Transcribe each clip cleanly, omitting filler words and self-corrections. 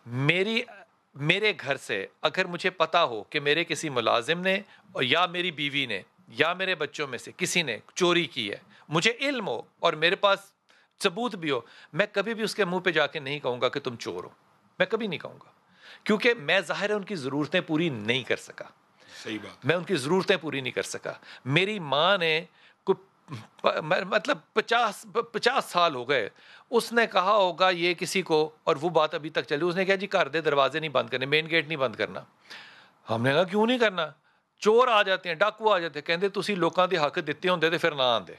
میری میرے گھر سے اگر مجھے پتا ہو کہ میرے کسی ملازم نے یا میری بیوی نے یا میرے بچوں میں سے کسی نے چوری کی ہے، مجھے علم ہو اور میرے پاس ثبوت بھی ہو، میں کبھی بھی اس کے منہ پہ جا کے نہیں کہوں گا کہ تم چور ہو، میں کبھی نہیں کہوں گا، کیونکہ میں ظاہر ہے ان کی ضرورتیں پوری نہیں کر سکا، صحیح بات. میں ان کی ضرورتیں پوری نہیں کر سکا. میری ماں نے مطلب 50 سال ہو گئے، اس نے کہا ہوگا یہ کسی کو، اور وہ بات ابھی تک چلی، اس نے کہا جی گھر دے دروازے نہیں بند کرنے، مین گیٹ نہیں بند کرنا. ہم نے کہا کیوں نہیں کرنا، چور آ جاتے ہیں، ڈاکو آ جاتے ہیں. کہندے تسی لوکاں دے حق دیتے ہوندے تے پھر نہ آندے.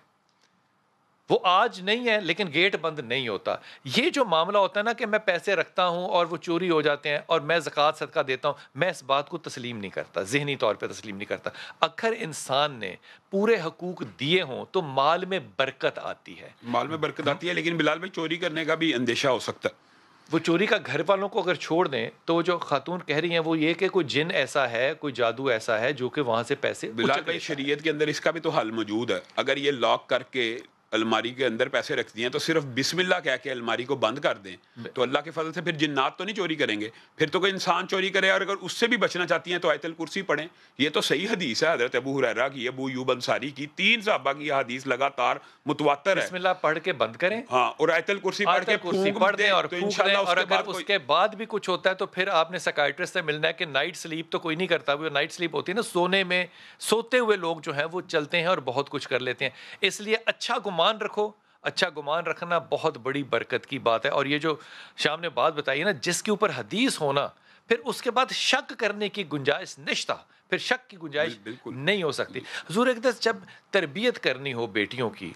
وہ آج نہیں ہے لیکن گیٹ بند نہیں ہوتا. یہ جو معاملہ ہوتا ہے نا کہ میں پیسے رکھتا ہوں اور وہ چوری ہو جاتے ہیں اور میں زکوٰۃ صدقہ دیتا ہوں، میں اس بات کو تسلیم نہیں کرتا، ذہنی طور پہ تسلیم نہیں کرتا. اگر انسان نے پورے حقوق دیے ہوں تو مال میں برکت آتی ہے. مال میں برکت آتی ہے، لیکن بلال بھائی چوری کرنے کا بھی اندیشہ ہو سکتا ہے. وہ چوری کا گھر والوں کو اگر چھوڑ دیں تو جو خاتون کہہ رہی ہیں وہ یہ کہ کوئی جن ایسا ہے، کوئی جادو ایسا ہے جو کہ وہاں سے پیسے بلال بھائی شریعت کے اندر اس کا بھی تو حل موجود ہے. اگر یہ لاک کر کے الماری کے اندر پیسے رکھتی ہیں تو صرف بسم اللہ کہہ کے الماری کو بند کر دیں تو اللہ کے فضل سے پھر جنات تو نہیں چوری کریں گے. پھر تو کوئی انسان چوری کرے، اور اگر اس سے بھی بچنا چاہتی ہیں تو آیت الکرسی پڑھیں. یہ تو صحیح حدیث ہے، حضرت ابو ہریرہ کی، ابو ایوب انصاری کی، 3 صحابہ کی یہ حدیث لگاتار متواتر ہے. بسم اللہ پڑھ کے بند کریں، ہاں، اور آیت الکرسی پڑھ کے پڑھ دیں اور تو پھونک دیں. انشاءاللہ اور اگر اس کوئی کے بعد بھی کچھ ہوتا ہے تو پھر آپ نے سائیکائٹرسٹ سے ملنا ہے کہ نائٹ سلیپ تو کوئی نہیں کرتا. وہ نائٹ سلیپ ہوتی ہے نا، سونے میں سوتے ہوئے لوگ جو ہیں وہ چلتے ہیں اور بہت کچھ کر لیتے ہیں. اس لیے اچھا گمان رکھو. اچھا گمان رکھنا بہت بڑی برکت کی بات ہے. اور یہ جو شام نے بات بتائی نا، جس کے اوپر حدیث ہونا، پھر اس کے بعد شک کرنے کی گنجائش نشتا، پھر شک کی گنجائش بالکل نہیں ہو سکتی. حضور اقدس جب تربیت کرنی ہو بیٹیوں کی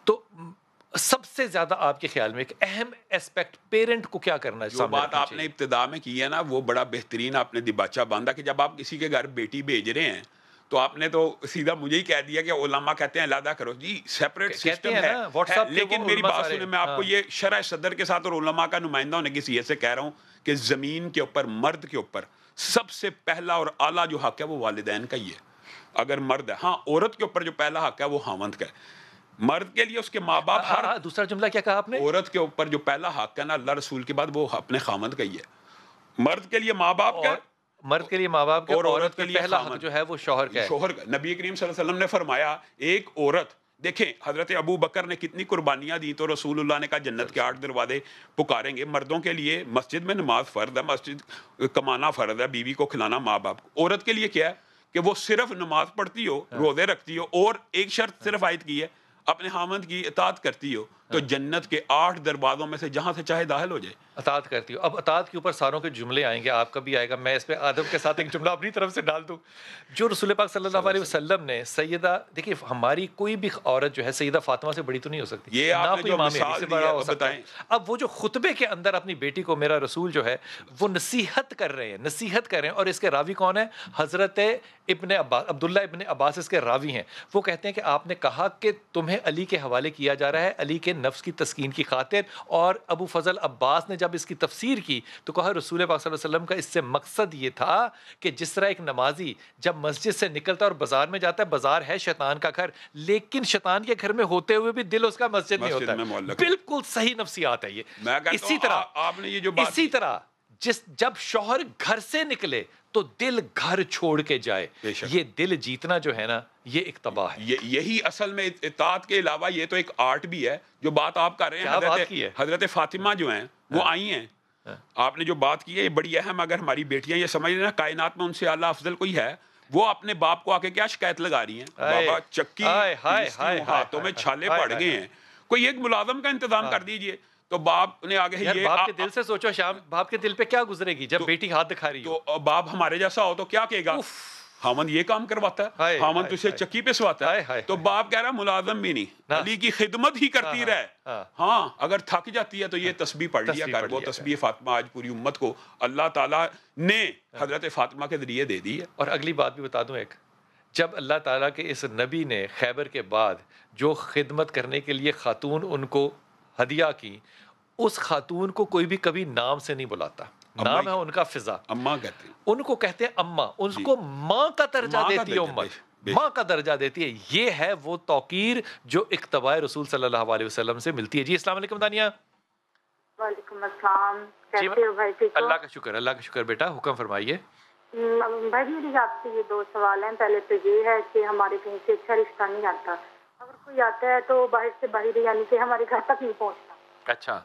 تو سب سے زیادہ آپ کے خیال میں ایک اہم ایسپیکٹ پیرنٹ کو کیا کرنا ہے؟ جو بات آپ نے ابتدا میں کی ہے نا، وہ بڑا بہترین آپ نے دباچہ باندھا کہ جب آپ کسی کے گھر بیٹی بھیج رہے ہیں تو آپ نے تو سیدھا مجھے ہی کہہ دیا کہ علماء کہتے ہیں علیحدہ کرو. جی سیپریٹ سسٹم ہے، لیکن میری بات سنیں، میں آپ کو یہ شرح صدر کے ساتھ اور علماء کا نمائندہ ہونے کی حیثیت سے کہہ رہا ہوں کہ زمین کے اوپر مرد کے اوپر سب سے پہلا اور اعلیٰ جو حق ہے وہ والدین کا ہی ہے اگر مرد ہے. ہاں، عورت کے اوپر جو پہلا حق ہے وہ خاوند کا ہے. مرد کے لیے اس کے ماں باپ ہر دوسرا جملہ کیا کہا آپ نے؟ عورت کے اوپر جو پہلا حق ہے نا اللہ رسول کے بعد وہ اپنے خاوند کا ہی ہے. مرد کے لیے ماں باپ کا، مرد کے لیے ماں باپ کا، اور عورت کے لیے پہلا حق جو ہے وہ شوہر کا ہے. شوہر کا. نبی کریم صلی اللہ علیہ وسلم نے فرمایا ایک عورت، دیکھیں حضرت ابو بکر نے کتنی قربانیاں دی تو رسول اللہ نے کہا جنت کے 8 دروازے پکاریں گے. مردوں کے لیے مسجد میں نماز فرض ہے، مسجد کمانا فرض ہے، بیوی کو کھلانا، ماں باپ کو. عورت کے لیے کیا ہے کہ وہ صرف نماز پڑھتی ہو، روزے رکھتی ہو، اور ایک شرط صرف عائد کی ہے، اپنے خاوند کی اطاعت کرتی ہو تو جنت کے 8 دروازوں میں سے جہاں سے چاہے داخل ہو جائے. اطاعت کرتی ہو. اب اطاعت کے اوپر ساروں کے جملے آئیں گے، آپ کا بھی آئے گا. میں اس پہ ادب کے ساتھ ایک جملہ اپنی طرف سے ڈال دوں. جو رسول پاک صلی اللہ علیہ وسلم نے سیدہ، دیکھیے ہماری کوئی بھی عورت جو ہے سیدہ فاطمہ سے بڑی تو نہیں ہو سکتی، یہ نہ آپ نے کوئی جو امام مثال مہدی سے دی بڑا ہے ہو اب سکتا ہے. بتائیں. اب وہ جو خطبے کے اندر اپنی بیٹی کو میرا رسول جو ہے وہ نصیحت کر رہے ہیں، اور اس کے راوی کون ہے؟ حضرت ابن عباس، عبداللہ ابن عباس اس کے راوی ہیں. وہ کہتے ہیں کہ آپ نے کہا کہ تمہیں علی کے حوالے کیا جا رہا ہے علی کے نفس کی تسکین کی خاطر. اور ابو فضل عباس نے جب اس کی تفسیر کی تو کہا رسول پاک صلی اللہ علیہ وسلم کا اس سے مقصد یہ تھا کہ جس طرح ایک نمازی جب مسجد سے نکلتا ہے اور بازار میں جاتا ہے، بازار ہے شیطان کا گھر، لیکن شیطان کے گھر میں ہوتے ہوئے بھی دل اس کا مسجد نہیں ہوتا. بالکل صحیح نفسیات ہے یہ. اسی طرح آپ نے یہ جو بات، اسی طرح جب شوہر گھر سے نکلے تو دل گھر چھوڑ کے جائے. یہ دل جیتنا جو ہے نا یہ ایک تباہ ہے. یہی اصل میں اطاعت کے علاوہ یہ تو ایک آرٹ بھی ہے. جو بات آپ کر رہے ہیں حضرت فاطمہ جو ہیں وہ آئی ہیں، آپ نے جو بات کی ہے یہ بڑی اہم. اگر ہماری بیٹیاں یہ سمجھ رہے ہیں کائنات میں ان سے اعلیٰ افضل کوئی ہے، وہ اپنے باپ کو آ کے کیا شکایت لگا رہی ہیں، بابا چکی ہاتھوں میں چھالے پڑ گئے ہیں، کوئی ایک ملازم کا انتظام کر دیجئے. تو باپ نے آگے یہ باپ کے دل سے سوچو شام، باپ کے دل پہ کیا گزرے گی جب بیٹی ہاتھ دکھا رہی ہو. تو باپ ہمارے جیسا ہو تو کیا کہے گا، خامند یہ کام کرواتا ہے، خامند تجھے چکی پہ سواتا ہے. تو باپ کہہ رہا ملازم بھی نہیں، علی کی خدمت ہی کرتی رہے. ہاں اگر تھک جاتی ہے تو یہ تسبیح پڑھ لیا کر. وہ تسبیح فاطمہ آج پوری امت کو اللہ تعالیٰ نے حضرت فاطمہ کے ذریعے دے دی ہے. اور اگلی بات بھی بتا دوں ایک، جب اللہ تعالیٰ کے اس نبی نے خیبر کے بعد جو خدمت کرنے کے لیے خاتون ان کو ہدیہ کی، اس خاتون کو کوئی بھی کبھی نام سے نہیں بلاتا. نام ہے ان کا فضا، اماں کہتے ہیں، ان کو کہتے ہیں اماں، ان کو ماں کا درجہ دیتی ہے امت، ماں کا درجہ دیتی ہے. یہ ہے وہ توقیر جو اقتباء رسول صلی اللہ علیہ وسلم سے ملتی ہے. جی السلام علیکم دانیہ. وعلیکم السلام، کیسے ہو بھائی؟ ٹھیک ہو؟ اللہ کا شکر، اللہ کا شکر بیٹا، حکم فرمائیے. بھائی میری آپ سے یہ 2 سوال ہیں. پہلے تو یہ ہے کہ ہمارے کہیں سے اچھا رشتہ نہیں آتا. اگر کوئی آتا ہے تو باہر سے باہر، یعنی کہ ہمارے گھر تک نہیں پہنچتا. اچھا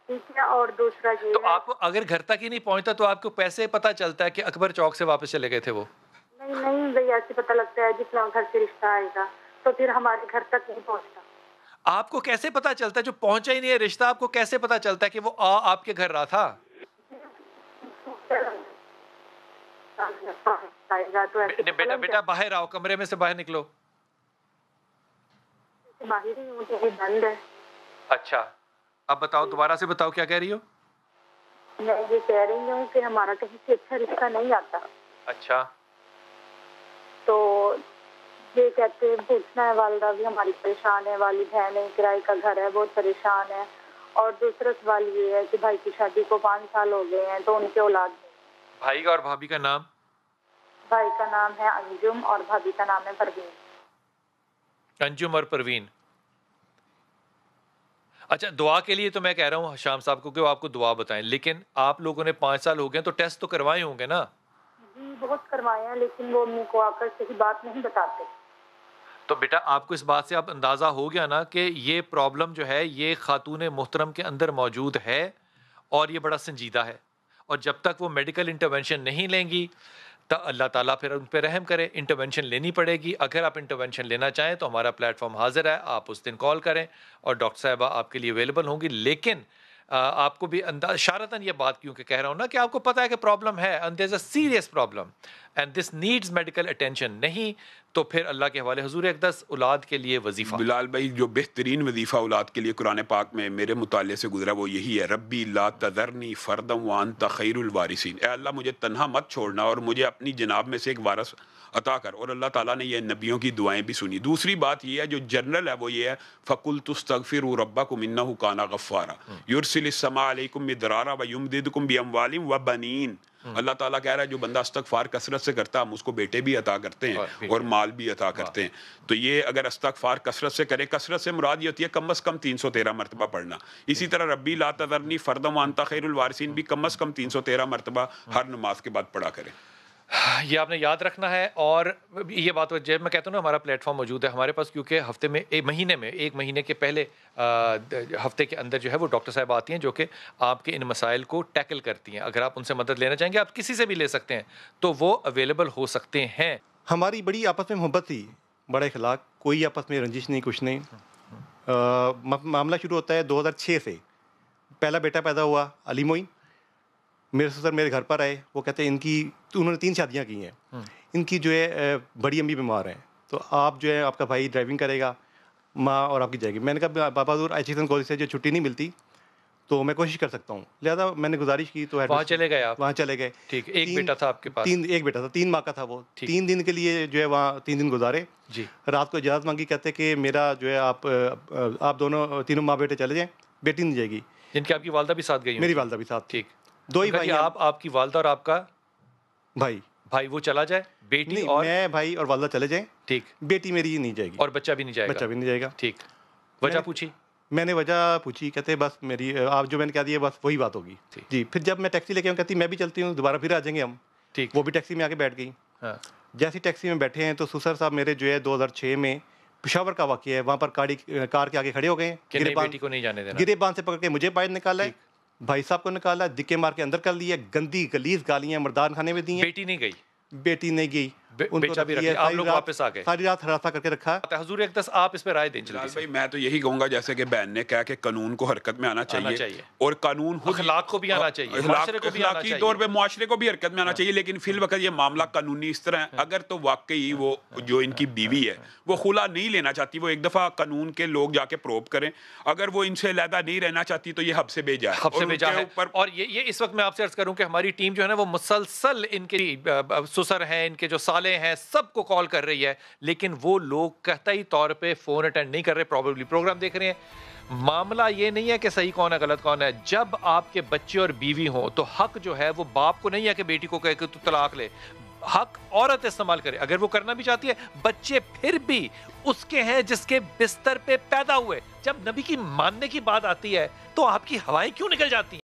ٹھیک ہے. اور دوسرا یہ تو آپ کو اگر گھر تک ہی نہیں پہنچتا تو آپ کو پیسے پتہ چلتا ہے کہ اکبر چوک سے واپس چلے گئے تھے وہ؟ نہیں بھائی، ایسے پتہ لگتا ہے جتنا گھر سے رشتہ آئے گا تو پھر ہمارے گھر تک نہیں پہنچتا. آپ کو کیسے پتہ چلتا ہے جو پہنچا ہی نہیں ہے رشتہ؟ آپ کو کیسے پتہ چلتا ہے کہ وہ آپ کے گھر رہا تھا؟ بیٹا باہر آؤ، کمرے میں سے باہر نکلو. باہر ہی ہوں تو بند ہے. اچھا اب بتاؤ، دوبارہ سے بتاؤ کیا کہہ رہی ہو؟ میں یہ کہہ رہی ہوں کہ ہمارا کہیں سے اچھا رشتہ نہیں آتا. اچھا تو یہ کہتے ہیں پوچھنا ہے، والدہ بھی ہماری پریشان ہے، والد ہے نہیں، کرائے کا گھر ہے، بہت پریشان ہے. اور دوسرا سوال یہ ہے کہ بھائی کی شادی کو 5 سال ہو گئے ہیں تو ان کے اولاد نہیں. بھائی کا اور بھابھی کا نام؟ بھائی کا نام ہے انجم اور بھابھی کا نام ہے پروین. انجم اور پروین. اچھا دعا کے لیے تو میں کہہ رہا ہوں شام صاحب کو کہ وہ آپ کو دعا بتائیں، لیکن آپ لوگوں نے 5 سال ہو گئے تو ٹیسٹ تو کروائے ہوں گے نا؟ جی بہت کروائے ہیں، لیکن وہ امی کو آ کر صحیح بات نہیں بتاتے. تو بیٹا آپ کو اس بات سے اب اندازہ ہو گیا نا کہ یہ پرابلم جو ہے یہ خاتون محترم کے اندر موجود ہے اور یہ بڑا سنجیدہ ہے. اور جب تک وہ میڈیکل انٹرونشن نہیں لیں گی تو اللہ تعالیٰ پھر ان پہ رحم کرے. انٹرونشن لینی پڑے گی. اگر آپ انٹرونشن لینا چاہیں تو ہمارا پلیٹ فارم حاضر ہے، آپ اس دن کال کریں اور ڈاکٹر صاحبہ آپ کے لیے اویلیبل ہوں گی. لیکن آپ کو بھی اشارتاً یہ بات کیوں کہ کہہ رہا ہوں نا کہ آپ کو پتہ ہے کہ پرابلم ہے and there's a serious problem and this needs medical attention. نہیں تو پھر اللہ کے حوالے حضور اقدس اولاد کے لیے وظیفہ. بلال بھائی جو بہترین وظیفہ اولاد کے لیے قرآن پاک میں میرے مطالعے سے گزرا وہ یہی ہے، ربی لا تذرنی فردا وانت خیر الوارثین. اے اللہ مجھے تنہا مت چھوڑنا اور مجھے اپنی جناب میں سے ایک وارث عطا کر. اور اللہ تعالیٰ نے یہ نبیوں کی دعائیں بھی سنی. دوسری بات یہ ہے جو جنرل ہے وہ یہ ہے، فَقُلْتُ اسْتَغْفِرُوا رَبَّكُمْ إِنَّهُ كَانَ غَفَّارًا يُرْسِلِ السَّمَاءَ عَلَيْكُمْ مِدْرَارًا وَيُمْدِدْكُمْ بِأَمْوَالٍ وَبَنِينَ. اللہ تعالیٰ کہہ رہا ہے جو بندہ استغفار کثرت سے کرتا ہے ہم اس کو بیٹے بھی عطا کرتے ہیں اور مال بھی عطا کرتے ہیں. تو یہ اگر استغفار کثرت سے کریں، کثرت سے مراد یہ ہوتی ہے کم از کم 313 مرتبہ پڑھنا. اسی طرح ربی لا تذرنی فردا وانت خیر الوارثین بھی کم از کم 313 مرتبہ ہر نماز کے بعد پڑھا کریں. یہ آپ نے یاد رکھنا ہے. اور یہ بات جب میں کہتا ہوں نا ہمارا پلیٹ فارم موجود ہے ہمارے پاس، کیونکہ ہفتے میں ایک مہینے کے پہلے ہفتے کے اندر جو ہے وہ ڈاکٹر صاحب آتی ہیں جو کہ آپ کے ان مسائل کو ٹیکل کرتی ہیں. اگر آپ ان سے مدد لینا چاہیں گے آپ کسی سے بھی لے سکتے ہیں تو وہ اویلیبل ہو سکتے ہیں. ہماری بڑی آپس میں محبت تھی، بڑا اخلاق، کوئی آپس میں رنجش نہیں، کچھ نہیں. معاملہ شروع ہوتا ہے 2006 سے. پہلا بیٹا پیدا ہوا علی معین. میرے سسر میرے گھر پر آئے، وہ کہتے ہیں انہوں نے 3 شادیاں کی ہیں، ان کی جو ہے بڑی امی بیمار ہیں تو آپ جو ہے آپ کا بھائی ڈرائیونگ کرے گا، ماں اور آپ کی جائے گی. میں نے کہا بابا حضور ایچ کالج سے جو چھٹی نہیں ملتی تو میں کوشش کر سکتا ہوں. لہٰذا میں نے گزارش کی تو وہاں چلے گئے آپ؟ وہاں چلے گئے. ٹھیک. ایک بیٹا تھا آپ کے پاس؟ ایک بیٹا تھا، 3 ماہ کا تھا وہ. 3 دن کے لیے جو ہے وہاں 3 دن گزارے. جی. رات کو اجازت مانگی، کہتے کہ میرا جو ہے آپ دونوں تینوں ماں بیٹے چلے جائیں، بیٹی نہیں جائے گی. جن کی آپ کی والدہ بھی ساتھ گئی؟ میری والدہ بھی ساتھ. ٹھیک. 2 ہی بھائی. آپ کی والدہ اور آپ کا بھائی وہ چلا جائے، بیٹی اور میں بھائی اور والدہ چلے جائیں. ٹھیک. بیٹی میری نہیں جائے گی اور بچہ بھی نہیں جائے گا؟ بچہ بھی نہیں جائے گا. ٹھیک. وجہ پوچھی؟ میں نے وجہ پوچھی، کہتے بس میری آپ جو میں نے کہہ دیا بس وہی بات ہوگی. جی. پھر جب میں ٹیکسی لے کے آؤں کہتی میں بھی چلتی ہوں، دوبارہ پھر آ جائیں گے ہم. ٹھیک. وہ بھی ٹیکسی میں آ کے بیٹھ گئی. جیسی ٹیکسی میں بیٹھے ہیں تو سسر صاحب میرے جو ہے 2006 میں پشاور کا واقعہ ہے، وہاں پر کار کے آگے کھڑے ہو گئے، بیٹی کو نہیں جانے دینا، گرے باندھ سے پکڑ کے مجھے باہر نکالا ہے، بھائی صاحب کو نکالا، دکے مار کے اندر کر لیا، گندی گلیز گالیاں مردان خانے میں دی ہیں. بیٹی نہیں گئی؟ بیٹی نہیں گئی. بیچا بھی رکھا، آپ لوگ واپس آ گئے، ساری رات ہراساں کر کے رکھا. حضور اقدس آپ اس پہ رائے دیں. جلال بھائی میں تو یہی کہوں گا جیسے کہ بہن نے کہا کہ قانون کو حرکت میں آنا چاہیے اور قانون اخلاق کو بھی آنا چاہیے، اخلاقی طور پہ معاشرے کو بھی حرکت میں آنا چاہیے. لیکن فی الوقت یہ معاملہ قانونی اس طرح ہے، اگر تو واقعی وہ جو ان کی بیوی ہے وہ خلا نہیں لینا چاہتی، وہ ایک دفعہ قانون کے لوگ جا کے پروب کریں. اگر وہ ان سے علیحدہ نہیں رہنا چاہتی تو یہ حب سے بھیجا ہے. اور یہ اس وقت میں آپ سے عرض کروں کہ ہماری ٹیم جو ہے نا وہ مسلسل ان کے سسر ہیں، ان کے جو سالے ہیں، سب کو کال کر رہی ہے، لیکن وہ لوگ قطعی طور پہ فون اٹینڈ نہیں کر رہے، پروبیبلی پروگرام دیکھ رہے ہیں. معاملہ یہ نہیں ہے کہ صحیح کون ہے غلط کون ہے. جب آپ کے بچے اور بیوی ہوں تو حق جو ہے وہ باپ کو نہیں ہے کہ بیٹی کو کہے کہ تو طلاق لے. حق عورت استعمال کرے. اگر وہ کرنا بھی چاہتی ہے, بچے پھر بھی اس کے ہیں جس کے بستر پہ پیدا ہوئے. جب نبی کی ماننے کی بات آتی ہے تو آپ کی ہوائیں کیوں نکل جاتی ہیں؟